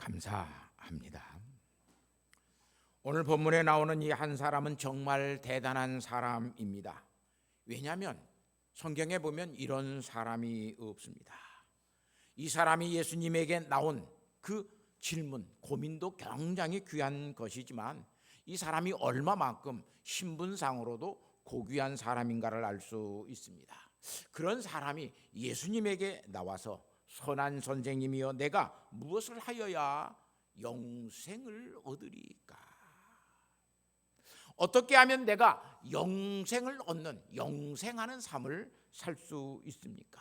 감사합니다. 오늘 본문에 나오는 이 한 사람은 정말 대단한 사람입니다. 왜냐하면 성경에 보면 이런 사람이 없습니다. 이 사람이 예수님에게 나온 그 질문, 고민도 굉장히 귀한 것이지만 이 사람이 얼마만큼 신분상으로도 고귀한 사람인가를 알 수 있습니다. 그런 사람이 예수님에게 나와서 선한 선생님이여 내가 무엇을 하여야 영생을 얻으리까? 어떻게 하면 내가 영생을 얻는 영생하는 삶을 살 수 있습니까?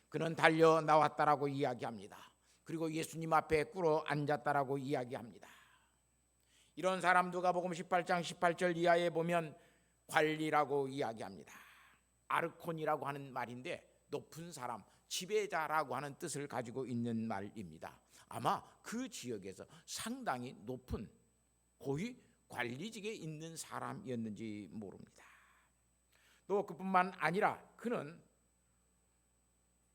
그는 달려 나왔다라고 이야기합니다. 그리고 예수님 앞에 꿇어 앉았다라고 이야기합니다. 이런 사람 누가복음 18장 18절 이하에 보면 관리라고 이야기합니다. 아르콘이라고 하는 말인데 높은 사람, 지배자라고 하는 뜻을 가지고 있는 말입니다. 아마 그 지역에서 상당히 높은 고위 관리직에 있는 사람이었는지 모릅니다. 또 그뿐만 아니라 그는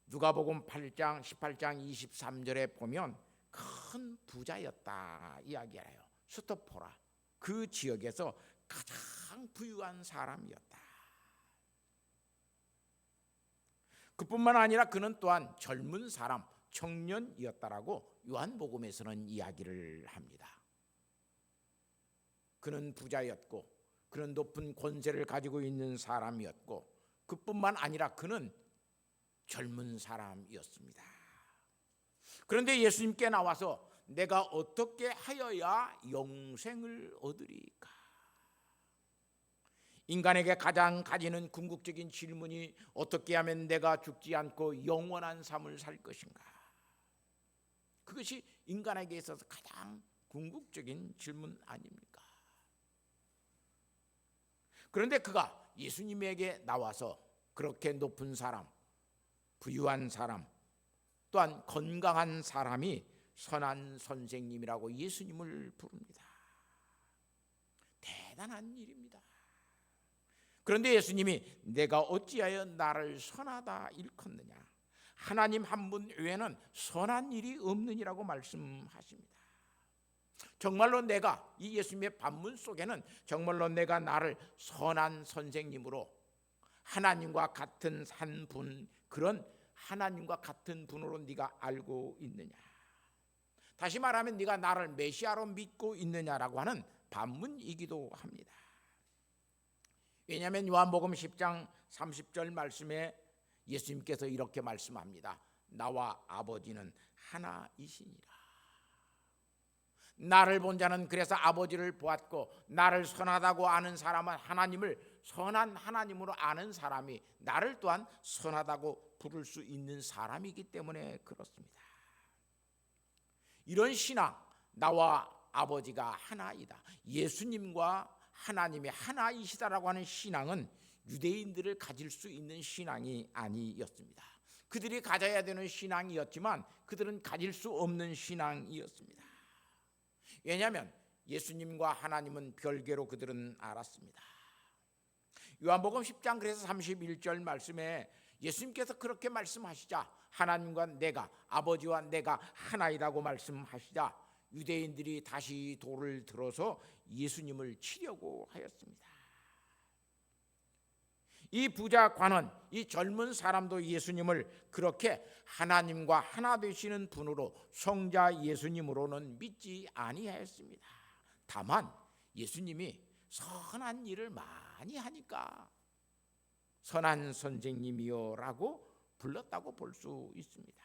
누가복음 8장 18장 23절에 보면 큰 부자였다 이야기해요. 스토포라, 그 지역에서 가장 부유한 사람이었다. 그뿐만 아니라 그는 또한 젊은 사람, 청년이었다라고 요한복음에서는 이야기를 합니다. 그는 부자였고 그는 높은 권세를 가지고 있는 사람이었고 그뿐만 아니라 그는 젊은 사람이었습니다. 그런데 예수님께 나와서 내가 어떻게 하여야 영생을 얻으리까? 인간에게 가장 가지는 궁극적인 질문이 어떻게 하면 내가 죽지 않고 영원한 삶을 살 것인가? 그것이 인간에게 있어서 가장 궁극적인 질문 아닙니까? 그런데 그가 예수님에게 나와서 그렇게 높은 사람, 부유한 사람, 또한 건강한 사람이 선한 선생님이라고 예수님을 부릅니다. 대단한 일입니다. 그런데 예수님이 내가 어찌하여 나를 선하다 일컫느냐? 하나님 한 분 외에는 선한 일이 없느니라고 말씀하십니다. 정말로 내가 이 예수님의 반문 속에는 정말로 내가 나를 선한 선생님으로 하나님과 같은 한 분, 그런 하나님과 같은 분으로 네가 알고 있느냐? 다시 말하면 네가 나를 메시아로 믿고 있느냐라고 하는 반문이기도 합니다. 왜냐하면 요한복음 10장 30절 말씀에 예수님께서 이렇게 말씀합니다. 나와 아버지는 하나이시니라. 나를 본 자는 그래서 아버지를 보았고 나를 선하다고 아는 사람은 하나님을 선한 하나님으로 아는 사람이 나를 또한 선하다고 부를 수 있는 사람이기 때문에 그렇습니다. 이런 신앙, 나와 아버지가 하나이다, 예수님과 하나님이 하나이시다라고 하는 신앙은 유대인들을 가질 수 있는 신앙이 아니었습니다. 그들이 가져야 되는 신앙이었지만 그들은 가질 수 없는 신앙이었습니다. 왜냐하면 예수님과 하나님은 별개로 그들은 알았습니다. 요한복음 10장 그래서 31절 말씀에 예수님께서 그렇게 말씀하시자, 하나님과 내가, 아버지와 내가 하나이라고 말씀하시자 유대인들이 다시 돌을 들어서 예수님을 치려고 하였습니다. 이 부자 관원, 이 젊은 사람도 예수님을 그렇게 하나님과 하나 되시는 분으로 성자 예수님으로는 믿지 아니하였습니다. 다만 예수님이 선한 일을 많이 하니까 선한 선생님이요라고 불렀다고 볼 수 있습니다.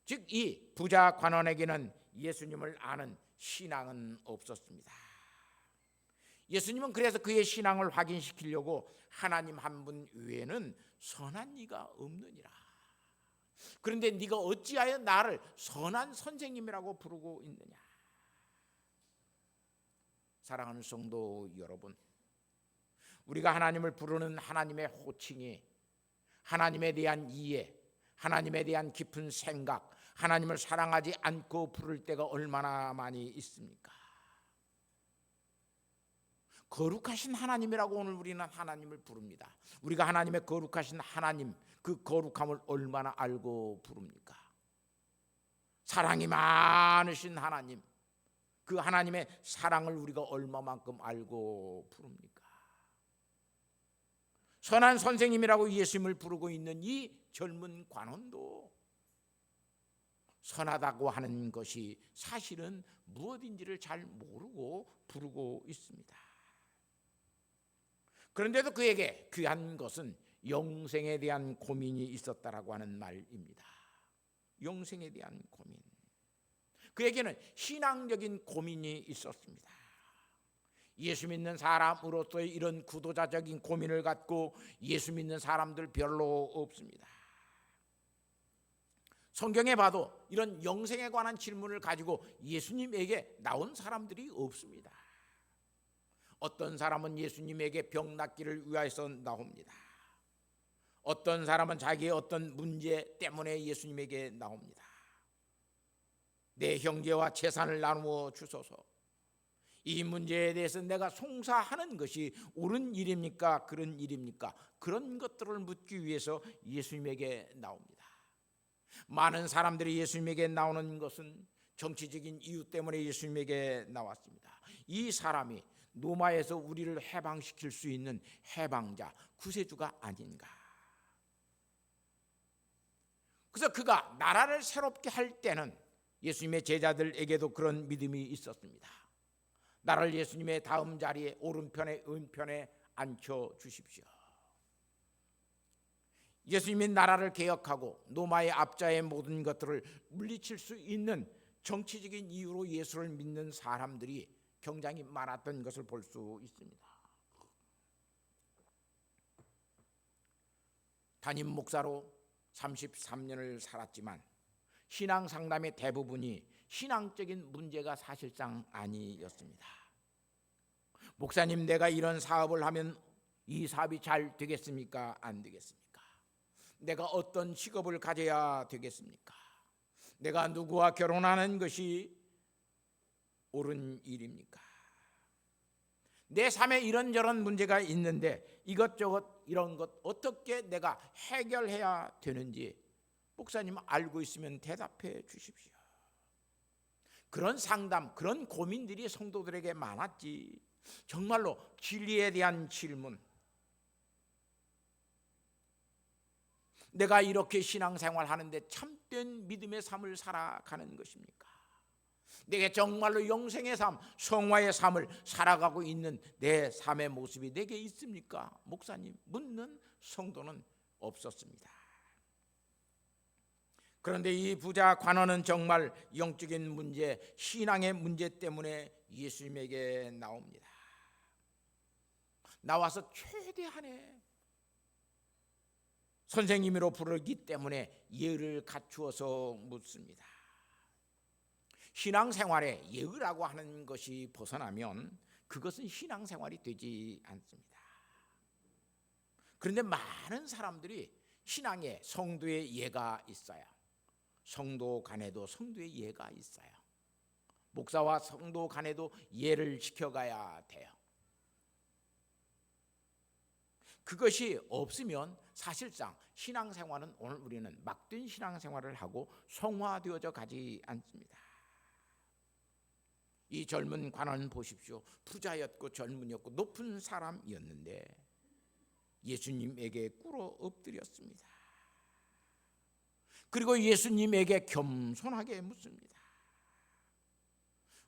즉 이 부자 관원에게는 예수님을 아는 신앙은 없었습니다. 예수님은 그래서 그의 신앙을 확인시키려고 하나님 한 분 외에는 선한 이가 없느니라. 그런데 네가 어찌하여 나를 선한 선생님이라고 부르고 있느냐? 사랑하는 성도 여러분, 우리가 하나님을 부르는 하나님의 호칭이 하나님에 대한 이해, 하나님에 대한 깊은 생각, 하나님을 사랑하지 않고 부를 때가 얼마나 많이 있습니까? 거룩하신 하나님이라고 오늘 우리는 하나님을 부릅니다. 우리가 하나님의 거룩하신 하나님, 그 거룩함을 얼마나 알고 부릅니까? 사랑이 많으신 하나님, 그 하나님의 사랑을 우리가 얼마만큼 알고 부릅니까? 선한 선생님이라고 예수님을 부르고 있는 이 젊은 관원도 선하다고 하는 것이 사실은 무엇인지를 잘 모르고 부르고 있습니다. 그런데도 그에게 귀한 것은 영생에 대한 고민이 있었다라고 하는 말입니다. 영생에 대한 고민. 그에게는 신앙적인 고민이 있었습니다. 예수 믿는 사람으로서의 이런 구도자적인 고민을 갖고 예수 믿는 사람들 별로 없습니다. 성경에 봐도 이런 영생에 관한 질문을 가지고 예수님에게 나온 사람들이 없습니다. 어떤 사람은 예수님에게 병 낫기를 위하여서 나옵니다. 어떤 사람은 자기의 어떤 문제 때문에 예수님에게 나옵니다. 내 형제와 재산을 나누어 주소서. 이 문제에 대해서 내가 송사하는 것이 옳은 일입니까? 그런 일입니까? 그런 것들을 묻기 위해서 예수님에게 나옵니다. 많은 사람들이 예수님에게 나오는 것은 정치적인 이유 때문에 예수님에게 나왔습니다. 이 사람이 노마에서 우리를 해방시킬 수 있는 해방자, 구세주가 아닌가. 그래서 그가 나라를 새롭게 할 때는 예수님의 제자들에게도 그런 믿음이 있었습니다. 나를 예수님의 다음 자리에 오른편에 왼편에 앉혀 주십시오. 예수님이 나라를 개혁하고 노마의 압자의 모든 것들을 물리칠 수 있는 정치적인 이유로 예수를 믿는 사람들이 굉장히 많았던 것을 볼 수 있습니다. 담임 목사로 33년을 살았지만 신앙 상담의 대부분이 신앙적인 문제가 사실상 아니었습니다. 목사님, 내가 이런 사업을 하면 이 사업이 잘 되겠습니까? 안 되겠습니까? 내가 어떤 직업을 가져야 되겠습니까? 내가 누구와 결혼하는 것이 옳은 일입니까? 내 삶에 이런저런 문제가 있는데 이것저것 이런 것 어떻게 내가 해결해야 되는지 목사님 알고 있으면 대답해 주십시오. 그런 상담, 그런 고민들이 성도들에게 많았지. 정말로 진리에 대한 질문, 내가 이렇게 신앙생활 하는데 참된 믿음의 삶을 살아가는 것입니까? 내게 정말로 영생의 삶, 성화의 삶을 살아가고 있는 내 삶의 모습이 내게 있습니까? 목사님, 묻는 성도는 없었습니다. 그런데 이 부자 관원은 정말 영적인 문제, 신앙의 문제 때문에 예수님에게 나옵니다. 나와서 최대한의 선생님으로 부르기 때문에 예의를 갖추어서 묻습니다. 신앙생활에 예의라고 하는 것이 벗어나면 그것은 신앙생활이 되지 않습니다. 그런데 많은 사람들이 신앙에 성도의 예가 있어요. 성도 간에도 성도의 예가 있어요. 목사와 성도 간에도 예를 지켜가야 돼요. 그것이 없으면 사실상 신앙생활은 오늘 우리는 막된 신앙생활을 하고 성화되어져 가지 않습니다. 이 젊은 관원 보십시오. 부자였고 젊은이었고 높은 사람이었는데 예수님에게 꿇어 엎드렸습니다. 그리고 예수님에게 겸손하게 묻습니다.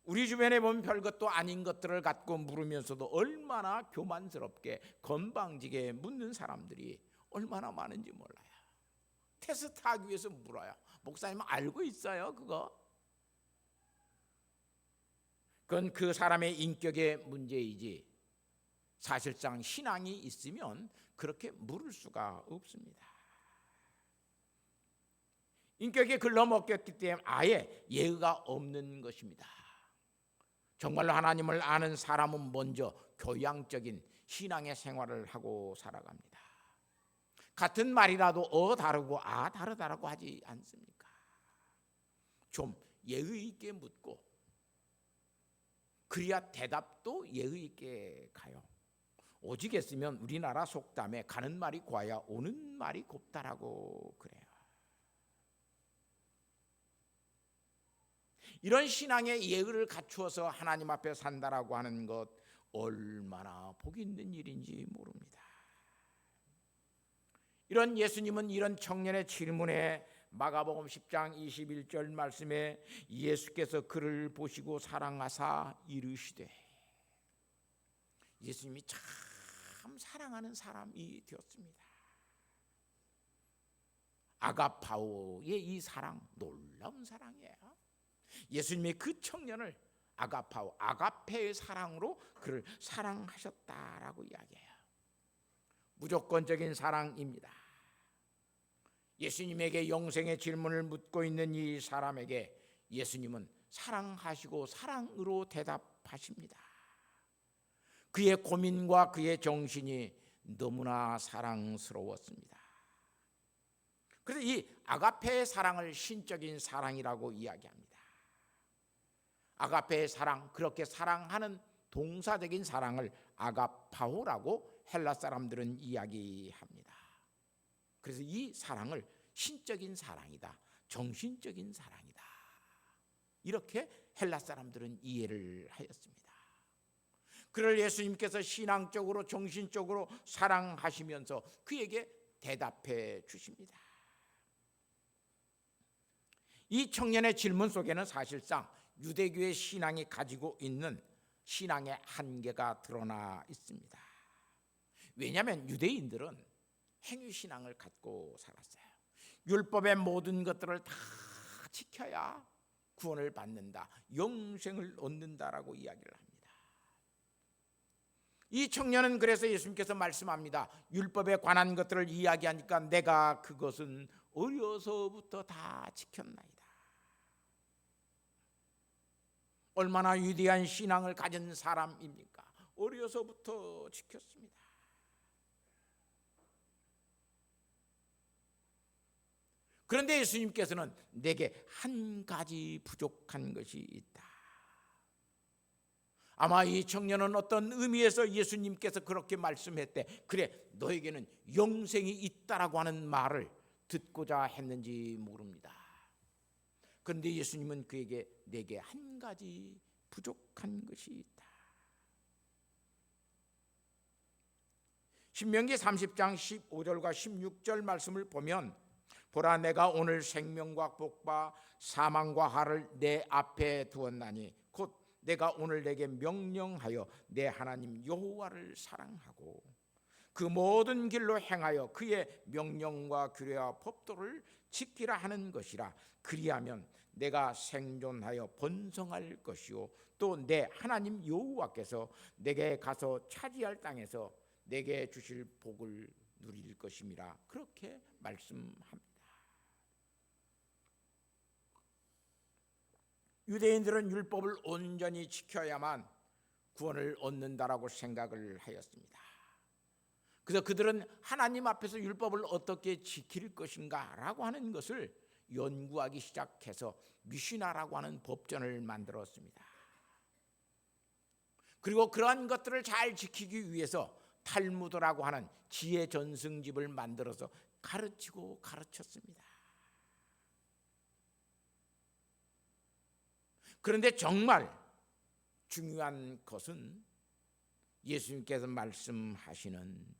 우리 주변에 보면 별것도 아닌 것들을 갖고 물으면서도 얼마나 교만스럽게 건방지게 묻는 사람들이 얼마나 많은지 몰라요. 테스트하기 위해서 물어요. 목사님은 알고 있어요 그거? 그건 그 사람의 인격의 문제이지 사실상 신앙이 있으면 그렇게 물을 수가 없습니다. 인격에 글러먹혔기 때문에 아예 예의가 없는 것입니다. 정말로 하나님을 아는 사람은 먼저 교양적인 신앙의 생활을 하고 살아갑니다. 같은 말이라도 다르고 다르다라고 하지 않습니까? 좀 예의 있게 묻고 그래야 대답도 예의 있게 가요. 오직했으면 우리나라 속담에 가는 말이 고와야 오는 말이 곱다라고 그래요. 이런 신앙의 예의를 갖추어서 하나님 앞에 산다라고 하는 것 얼마나 복 있는 일인지 모릅니다. 이런 예수님은 이런 청년의 질문에 마가복음 10장 21절 말씀에 예수께서 그를 보시고 사랑하사 이르시되, 예수님이 참 사랑하는 사람이 되었습니다. 아가파오의 이 사랑, 놀라운 사랑이에요. 예수님이 그 청년을 아가파오, 아가페의 사랑으로 그를 사랑하셨다라고 이야기해요. 무조건적인 사랑입니다. 예수님에게 영생의 질문을 묻고 있는 이 사람에게 예수님은 사랑하시고 사랑으로 대답하십니다. 그의 고민과 그의 정신이 너무나 사랑스러웠습니다. 그래서 이 아가페의 사랑을 신적인 사랑이라고 이야기합니다. 아가페의 사랑, 그렇게 사랑하는 동사적인 사랑을 아가파오라고 헬라 사람들은 이야기합니다. 그래서 이 사랑을 신적인 사랑이다, 정신적인 사랑이다, 이렇게 헬라 사람들은 이해를 하였습니다. 그를 예수님께서 신앙적으로 정신적으로 사랑하시면서 그에게 대답해 주십니다. 이 청년의 질문 속에는 사실상 유대교의 신앙이 가지고 있는 신앙의 한계가 드러나 있습니다. 왜냐하면 유대인들은 행위신앙을 갖고 살았어요. 율법의 모든 것들을 다 지켜야 구원을 받는다, 영생을 얻는다라고 이야기를 합니다. 이 청년은 그래서 예수님께서 말씀합니다. 율법에 관한 것들을 이야기하니까 내가 그것은 어려서부터 다 지켰나이다. 얼마나 위대한 신앙을 가진 사람입니까? 어려서부터 지켰습니다. 그런데 예수님께서는 내게 한 가지 부족한 것이 있다. 아마 이 청년은 어떤 의미에서 예수님께서 그렇게 말씀했대. 그래, 너에게는 영생이 있다라고 하는 말을 듣고자 했는지 모릅니다. 그런데 예수님은 그에게 내게 한 가지 부족한 것이 있다. 신명기 30장 15절과 16절 말씀을 보면, 보라, 내가 오늘 생명과 복과 사망과 화를 내 앞에 두었나니 곧 내가 오늘 내게 명령하여 내 하나님 여호와를 사랑하고 그 모든 길로 행하여 그의 명령과 규례와 법도를 지키라 하는 것이라. 그리하면 내가 생존하여 번성할 것이요 또 내 하나님 여호와께서 내게 가서 차지할 땅에서 내게 주실 복을 누릴 것임이라. 그렇게 말씀합니다. 유대인들은 율법을 온전히 지켜야만 구원을 얻는다라고 생각을 하였습니다. 그래서 그들은 하나님 앞에서 율법을 어떻게 지킬 것인가라고 하는 것을 연구하기 시작해서 미시나라고 하는 법전을 만들었습니다. 그리고 그러한 것들을 잘 지키기 위해서 탈무드라고 하는 지혜 전승집을 만들어서 가르치고 가르쳤습니다. 그런데 정말 중요한 것은 예수님께서 말씀하시는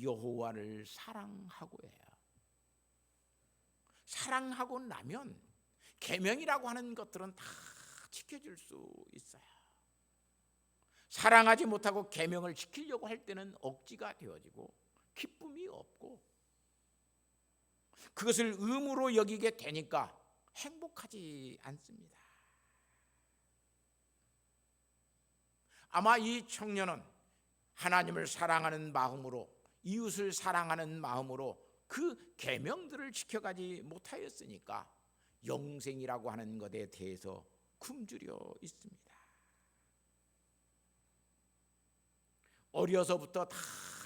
여호와를 사랑하고 해요. 사랑하고 나면 계명이라고 하는 것들은 다 지켜질 수 있어요. 사랑하지 못하고 계명을 지키려고 할 때는 억지가 되어지고 기쁨이 없고 그것을 의무로 여기게 되니까 행복하지 않습니다. 아마 이 청년은 하나님을 사랑하는 마음으로, 이웃을 사랑하는 마음으로 그 계명들을 지켜가지 못하였으니까 영생이라고 하는 것에 대해서 굶주려 있습니다. 어려서부터 다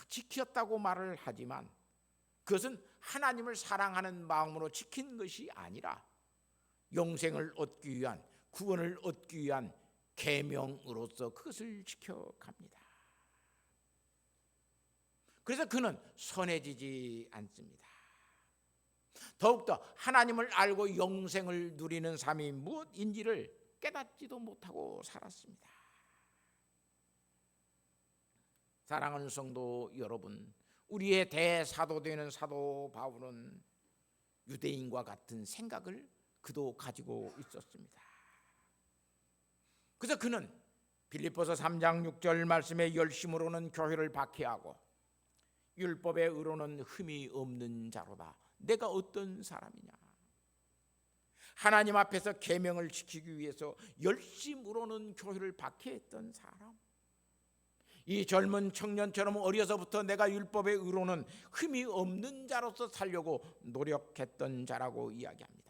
지켰다고 말을 하지만 그것은 하나님을 사랑하는 마음으로 지킨 것이 아니라 영생을 얻기 위한, 구원을 얻기 위한 계명으로서 그것을 지켜갑니다. 그래서 그는 선해지지 않습니다. 더욱더 하나님을 알고 영생을 누리는 삶이 무엇인지를 깨닫지도 못하고 살았습니다. 사랑하는 성도 여러분, 우리의 대사도 되는 사도 바울은 유대인과 같은 생각을 그도 가지고 있었습니다. 그래서 그는 빌립보서 3장 6절 말씀에 열심으로는 교회를 박해하고 율법의 의로는 흠이 없는 자로다. 내가 어떤 사람이냐? 하나님 앞에서 계명을 지키기 위해서 열심으로는 교회를 박해했던 사람. 이 젊은 청년처럼 어려서부터 내가 율법의 의로는 흠이 없는 자로서 살려고 노력했던 자라고 이야기합니다.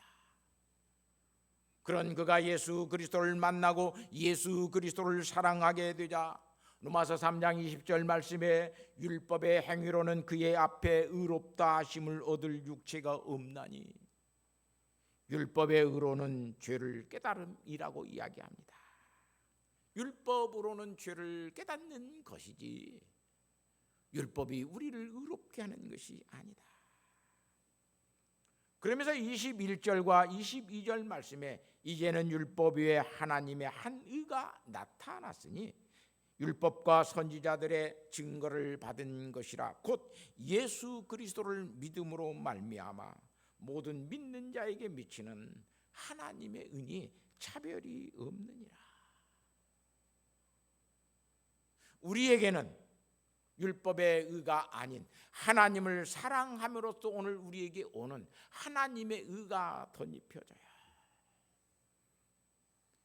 그런 그가 예수 그리스도를 만나고 예수 그리스도를 사랑하게 되자 로마서 3장 20절 말씀에 율법의 행위로는 그의 앞에 의롭다 하심을 얻을 육체가 없나니 율법의 의로는 죄를 깨달음이라고 이야기합니다. 율법으로는 죄를 깨닫는 것이지 율법이 우리를 의롭게 하는 것이 아니다. 그러면서 21절과 22절 말씀에 이제는 율법 위에 하나님의 한 의가 나타났으니 율법과 선지자들의 증거를 받은 것이라 곧 예수 그리스도를 믿음으로 말미암아 모든 믿는 자에게 미치는 하나님의 은이 차별이 없느니라. 우리에게는 율법의 의가 아닌 하나님을 사랑함으로써 오늘 우리에게 오는 하나님의 의가 덧입혀져요.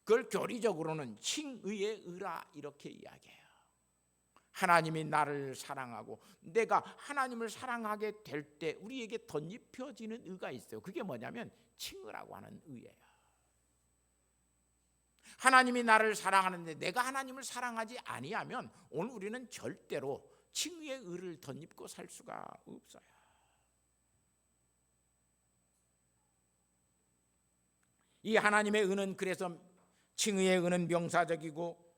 그걸 교리적으로는 칭의의 의라 이렇게 이야기해요. 하나님이 나를 사랑하고 내가 하나님을 사랑하게 될 때 우리에게 덧입혀지는 의가 있어요. 그게 뭐냐면 칭의라고 하는 의예요. 하나님이 나를 사랑하는데 내가 하나님을 사랑하지 아니하면 오늘 우리는 절대로 칭의의 의를 덧입고 살 수가 없어요. 이 하나님의 의는 그래서 칭의의 의는 명사적이고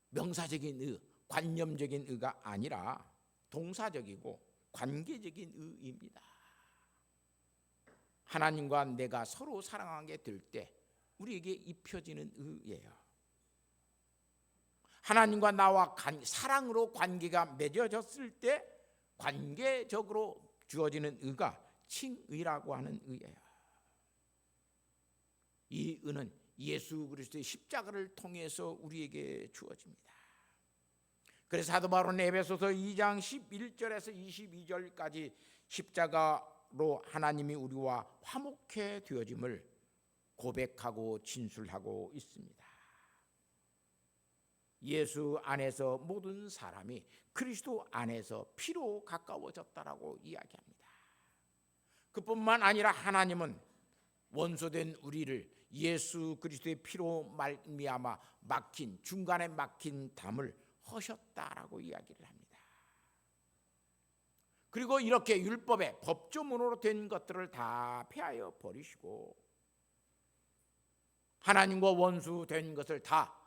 명사적인 의, 관념적인 의가 아니라 동사적이고 관계적인 의입니다. 하나님과 내가 서로 사랑하게 될 때 우리에게 입혀지는 의예요. 하나님과 나와 사랑으로 관계가 맺어졌을 때 관계적으로 주어지는 의가 칭의라고 하는 의예요. 이 의는 예수 그리스도의 십자가를 통해서 우리에게 주어집니다. 그래서 사도 바울은 에베소서 2장 11절에서 22절까지 십자가로 하나님이 우리와 화목해 되어짐을 고백하고 진술하고 있습니다. 예수 안에서 모든 사람이 그리스도 안에서 피로 가까워졌다라고 이야기합니다. 그뿐만 아니라 하나님은 원소된 우리를 예수 그리스도의 피로 말미암아 중간에 막힌 담을 허셨다라고 이야기를 합니다. 그리고 이렇게 율법의 법조문으로 된 것들을 다 폐하여 버리시고 하나님과 원수된 것을 다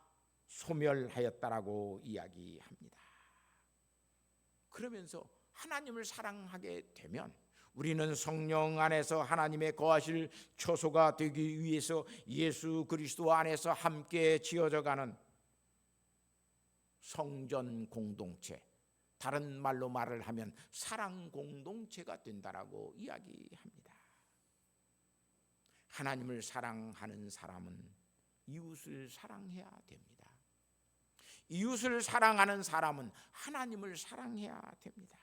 소멸하였다라고 이야기합니다. 그러면서 하나님을 사랑하게 되면 우리는 성령 안에서 하나님의 거하실 처소가 되기 위해서 예수 그리스도 안에서 함께 지어져가는 성전 공동체, 다른 말로 말을 하면 사랑 공동체가 된다라고 이야기합니다. 하나님을 사랑하는 사람은 이웃을 사랑해야 됩니다. 이웃을 사랑하는 사람은 하나님을 사랑해야 됩니다.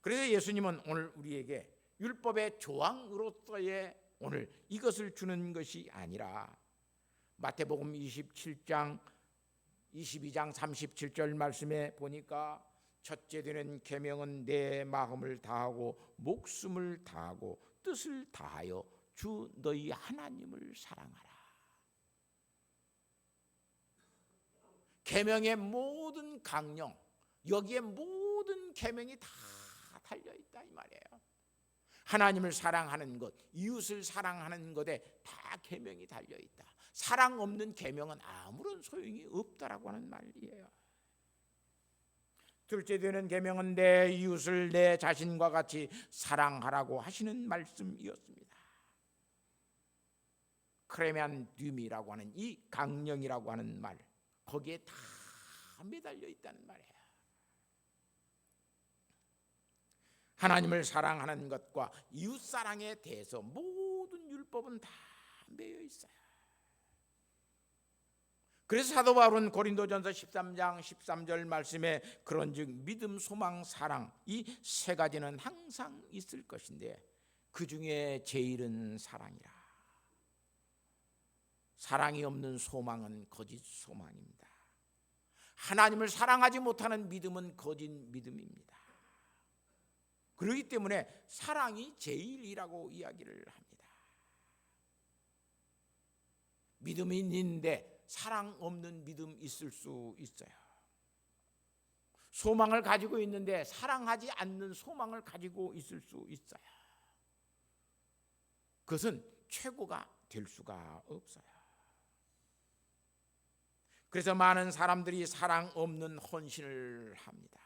그래서 예수님은 오늘 우리에게 율법의 조항으로서의 오늘 이것을 주는 것이 아니라 마태복음 27장 22장 37절 말씀에 보니까 첫째 되는 계명은 내 마음을 다하고 목숨을 다하고 뜻을 다하여 주 너희 하나님을 사랑하라. 계명의 모든 강령, 여기에 모든 계명이 다 달려있다 이 말이에요. 하나님을 사랑하는 것, 이웃을 사랑하는 것에 다 계명이 달려있다. 사랑 없는 계명은 아무런 소용이 없다라고 하는 말이에요. 둘째 되는 계명은 내 이웃을 내 자신과 같이 사랑하라고 하시는 말씀이었습니다. 크레멘듐이라고 하는 이 강령이라고 하는 말, 거기에 다 매달려 있다는 말이에요. 하나님을 사랑하는 것과 이웃 사랑에 대해서 모든 율법은 다 매여 있어요. 그래서 사도 바울은 고린도전서 13장 13절 말씀에 그런즉 믿음, 소망, 사랑 이 세 가지는 항상 있을 것인데 그 중에 제일은 사랑이라. 사랑이 없는 소망은 거짓 소망입니다. 하나님을 사랑하지 못하는 믿음은 거짓 믿음입니다. 그렇기 때문에 사랑이 제일이라고 이야기를 합니다. 믿음이 있는데 사랑 없는 믿음 있을 수 있어요. 소망을 가지고 있는데 사랑하지 않는 소망을 가지고 있을 수 있어요. 그것은 최고가 될 수가 없어요. 그래서 많은 사람들이 사랑 없는 헌신을 합니다.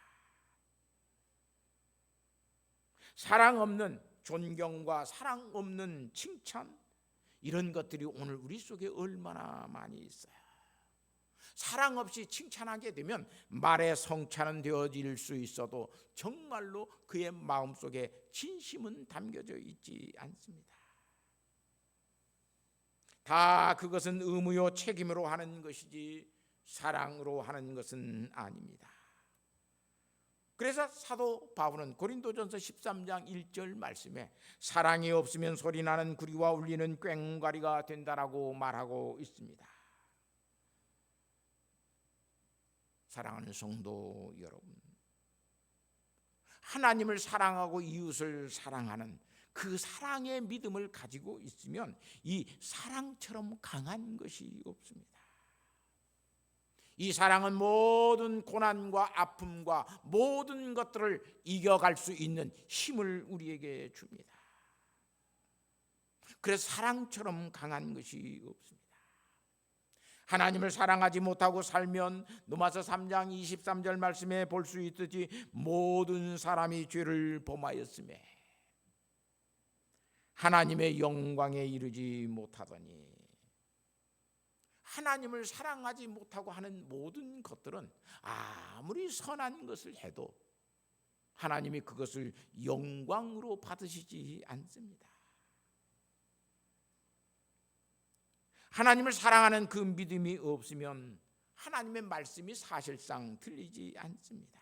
사랑 없는 존경과 사랑 없는 칭찬, 이런 것들이 오늘 우리 속에 얼마나 많이 있어요. 사랑 없이 칭찬하게 되면 말의 성찬은 되어질 수 있어도 정말로 그의 마음속에 진심은 담겨져 있지 않습니다. 다 그것은 의무요 책임으로 하는 것이지 사랑으로 하는 것은 아닙니다. 그래서 사도 바울은 고린도전서 13장 1절 말씀에 사랑이 없으면 소리나는 구리와 울리는 꽹과리가 된다라고 말하고 있습니다. 사랑하는 성도 여러분, 하나님을 사랑하고 이웃을 사랑하는 그 사랑의 믿음을 가지고 있으면 이 사랑처럼 강한 것이 없습니다. 이 사랑은 모든 고난과 아픔과 모든 것들을 이겨갈 수 있는 힘을 우리에게 줍니다. 그래서 사랑처럼 강한 것이 없습니다. 하나님을 사랑하지 못하고 살면 로마서 3장 23절 말씀에 볼 수 있듯이 모든 사람이 죄를 범하였으며 하나님의 영광에 이르지 못하더니, 하나님을 사랑하지 못하고 하는 모든 것들은 아무리 선한 것을 해도 하나님이 그것을 영광으로 받으시지 않습니다. 하나님을 사랑하는 그 믿음이 없으면 하나님의 말씀이 사실상 들리지 않습니다.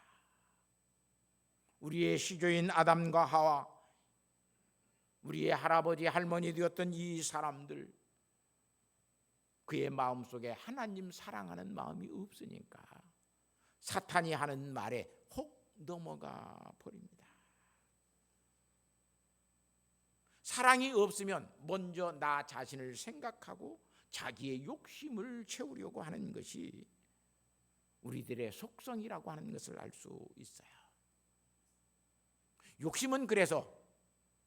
우리의 시조인 아담과 하와, 우리의 할아버지 할머니 되었던 이 사람들, 그의 마음속에 하나님 사랑하는 마음이 없으니까 사탄이 하는 말에 혹 넘어가 버립니다. 사랑이 없으면 먼저 나 자신을 생각하고 자기의 욕심을 채우려고 하는 것이 우리들의 속성이라고 하는 것을 알 수 있어요. 욕심은 그래서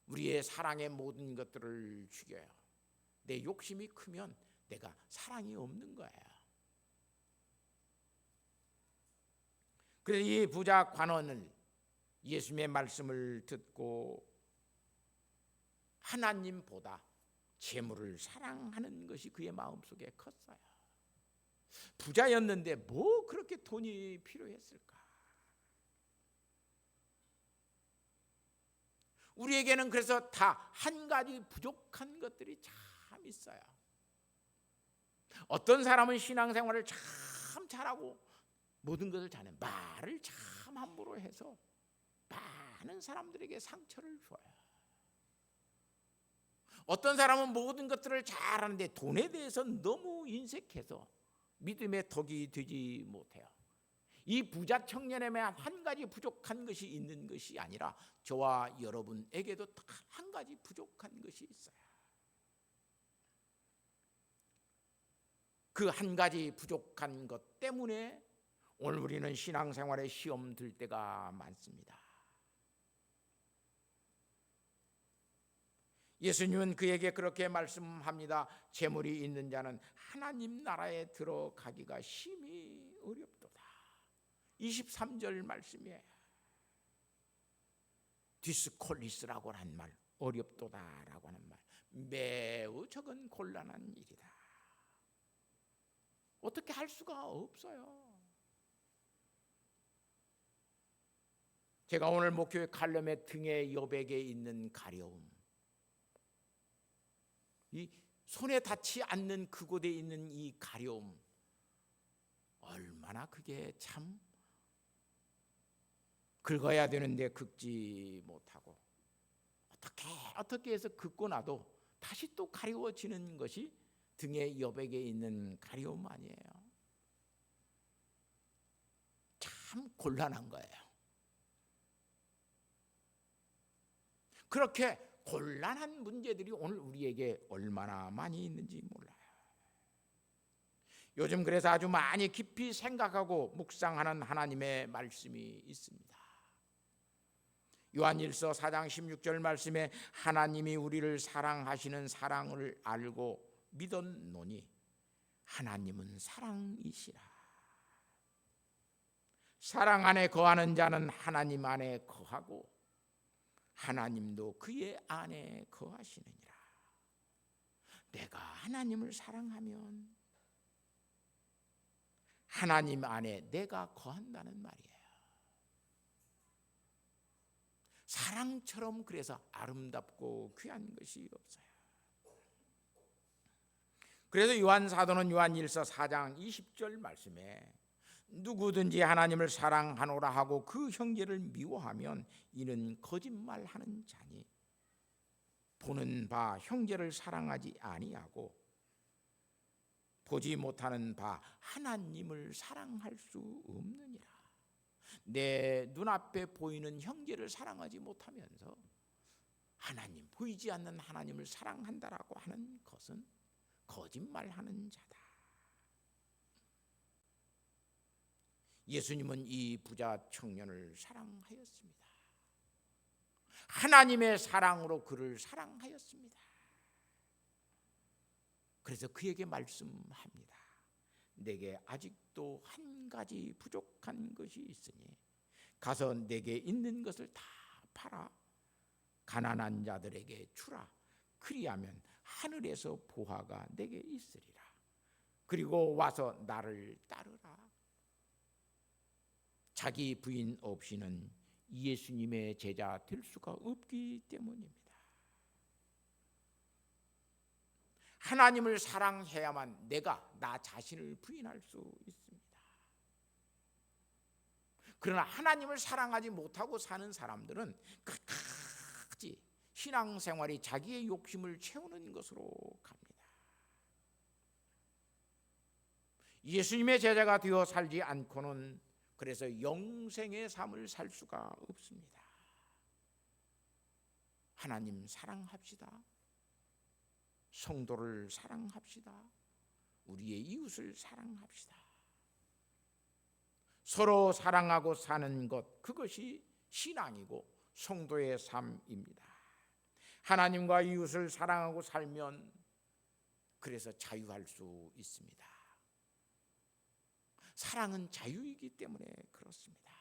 우리의 사랑의 모든 것들을 죽여요. 내 욕심이 크면 내가 사랑이 없는 거예요. 그래서 이 부자 관원은 예수님의 말씀을 듣고 하나님보다 재물을 사랑하는 것이 그의 마음속에 컸어요. 부자였는데 뭐 그렇게 돈이 필요했을까? 우리에게는 그래서 다 한 가지 부족한 것들이 참 있어요. 어떤 사람은 신앙생활을 참 잘하고 모든 것을 잘해, 말을 참 함부로 해서 많은 사람들에게 상처를 줘요. 어떤 사람은 모든 것들을 잘하는데 돈에 대해서 너무 인색해서 믿음의 덕이 되지 못해요. 이 부자 청년에만 한 가지 부족한 것이 있는 것이 아니라 저와 여러분에게도 딱 한 가지 부족한 것이 있어요. 그 한 가지 부족한 것 때문에 오늘 우리는 신앙생활에 시험 들 때가 많습니다. 예수님은 그에게 그렇게 말씀합니다. 재물이 있는 자는 하나님 나라에 들어가기가 심히 어렵도다. 23절 말씀이에요. 디스콜리스라고 하는 말, 어렵도다라고 하는 말, 매우 적은 곤란한 일이다. 어떻게 할 수가 없어요. 제가 오늘 목요일 칼럼의 등의 여백에 있는 가려움, 이 손에 닿지 않는 그곳에 있는 이 가려움, 얼마나 그게 참 긁어야 되는데 긁지 못하고 어떻게 해서 긁고 나도 다시 또 가려워지는 것이 등의 여백에 있는 가려움 아니에요. 참 곤란한 거예요. 그렇게 곤란한 문제들이 오늘 우리에게 얼마나 많이 있는지 몰라요. 요즘 그래서 아주 많이 깊이 생각하고 묵상하는 하나님의 말씀이 있습니다. 요한일서 4장 16절 말씀에 하나님이 우리를 사랑하시는 사랑을 알고 믿었노니 하나님은 사랑이시라. 사랑 안에 거하는 자는 하나님 안에 거하고 하나님도 그의 안에 거하시느니라. 내가 하나님을 사랑하면 하나님 안에 내가 거한다는 말이에요. 사랑처럼 그래서 아름답고 귀한 것이 없어요. 그래서 요한 사도는 요한일서 4장 20절 말씀에 누구든지 하나님을 사랑하노라 하고 그 형제를 미워하면 이는 거짓말하는 자니 보는 바 형제를 사랑하지 아니하고 보지 못하는 바 하나님을 사랑할 수 없느니라. 내 눈앞에 보이는 형제를 사랑하지 못하면서 하나님, 보이지 않는 하나님을 사랑한다라고 하는 것은 거짓말하는 자다. 예수님은 이 부자 청년을 사랑하였습니다. 하나님의 사랑으로 그를 사랑하였습니다. 그래서 그에게 말씀합니다. 내게 아직도 한 가지 부족한 것이 있으니 가서 내게 있는 것을 다 팔아 가난한 자들에게 주라. 그리하면 하늘에서 보화가 내게 있으리라. 그리고 와서 나를 따르라. 자기 부인 없이는 예수님의 제자 될 수가 없기 때문입니다. 하나님을 사랑해야만 내가 나 자신을 부인할 수 있습니다. 그러나 하나님을 사랑하지 못하고 사는 사람들은 끝까지 신앙생활이 자기의 욕심을 채우는 것으로 갑니다. 예수님의 제자가 되어 살지 않고는 그래서 영생의 삶을 살 수가 없습니다. 하나님 사랑합시다. 성도를 사랑합시다. 우리의 이웃을 사랑합시다. 서로 사랑하고 사는 것, 그것이 신앙이고 성도의 삶입니다. 하나님과 이웃을 사랑하고 살면 그래서 자유할 수 있습니다. 사랑은 자유이기 때문에 그렇습니다.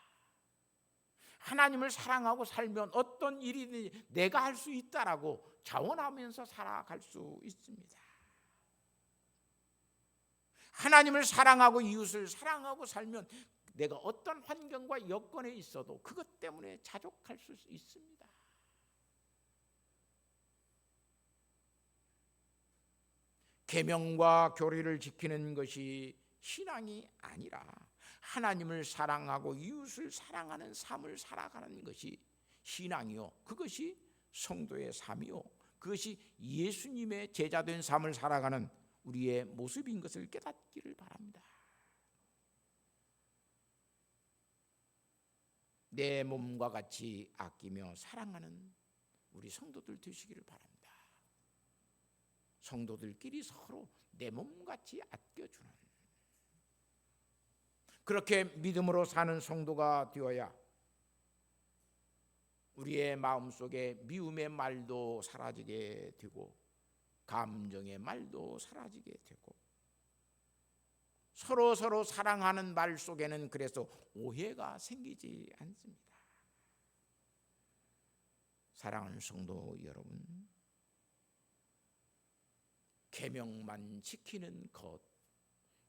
하나님을 사랑하고 살면 어떤 일이든지 내가 할 수 있다라고 자원하면서 살아갈 수 있습니다. 하나님을 사랑하고 이웃을 사랑하고 살면 내가 어떤 환경과 여건에 있어도 그것 때문에 자족할 수 있습니다. 계명과 교리를 지키는 것이 신앙이 아니라 하나님을 사랑하고 이웃을 사랑하는 삶을 살아가는 것이 신앙이요, 그것이 성도의 삶이요, 그것이 예수님의 제자된 삶을 살아가는 우리의 모습인 것을 깨닫기를 바랍니다. 내 몸과 같이 아끼며 사랑하는 우리 성도들 되시기를 바랍니다. 성도들끼리 서로 내 몸같이 아껴주는, 그렇게 믿음으로 사는 성도가 되어야 우리의 마음속에 미움의 말도 사라지게 되고 감정의 말도 사라지게 되고 서로 사랑하는 말 속에는 그래서 오해가 생기지 않습니다. 사랑하는 성도 여러분, 계명만 지키는 것,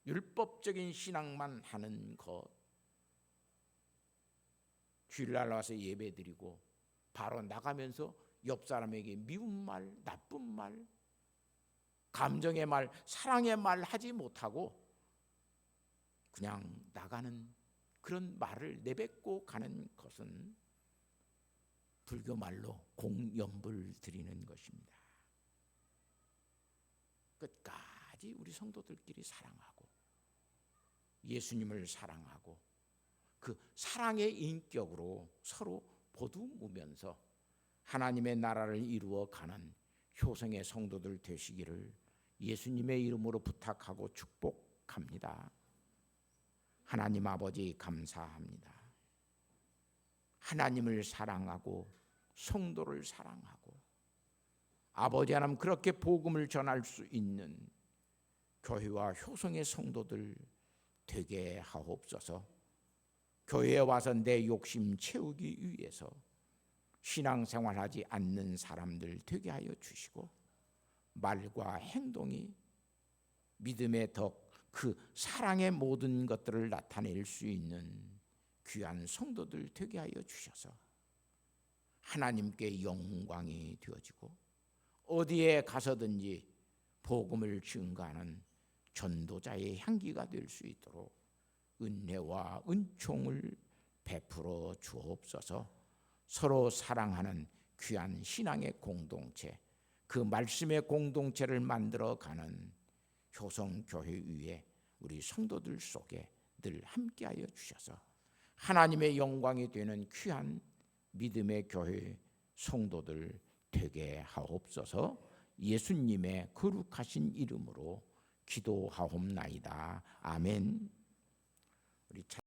율법적인 신앙만 하는 것, 주일날 와서 예배드리고 바로 나가면서 옆 사람에게 미운 말, 나쁜 말, 감정의 말, 사랑의 말 하지 못하고 그냥 나가는 그런 말을 내뱉고 가는 것은 불교 말로 공연불 드리는 것입니다. 끝까지 우리 성도들끼리 사랑하고 예수님을 사랑하고 그 사랑의 인격으로 서로 보듬으면서 하나님의 나라를 이루어가는 효성의 성도들 되시기를 예수님의 이름으로 부탁하고 축복합니다. 하나님 아버지 감사합니다. 하나님을 사랑하고 성도를 사랑하고 아버지 하나님 그렇게 복음을 전할 수 있는 교회와 효성의 성도들 되게 하옵소서. 교회에 와서 내 욕심 채우기 위해서 신앙생활하지 않는 사람들 되게 하여 주시고 말과 행동이 믿음의 덕, 그 사랑의 모든 것들을 나타낼 수 있는 귀한 성도들 되게 하여 주셔서 하나님께 영광이 되어지고 어디에 가서든지 복음을 증거하는 전도자의 향기가 될 수 있도록 은혜와 은총을 베풀어 주옵소서. 서로 사랑하는 귀한 신앙의 공동체, 그 말씀의 공동체를 만들어가는 효성교회 위에 우리 성도들 속에 늘 함께하여 주셔서 하나님의 영광이 되는 귀한 믿음의 교회 성도들 되게 하옵소서. 예수님의 거룩하신 이름으로 기도하옵나이다. 아멘. 우리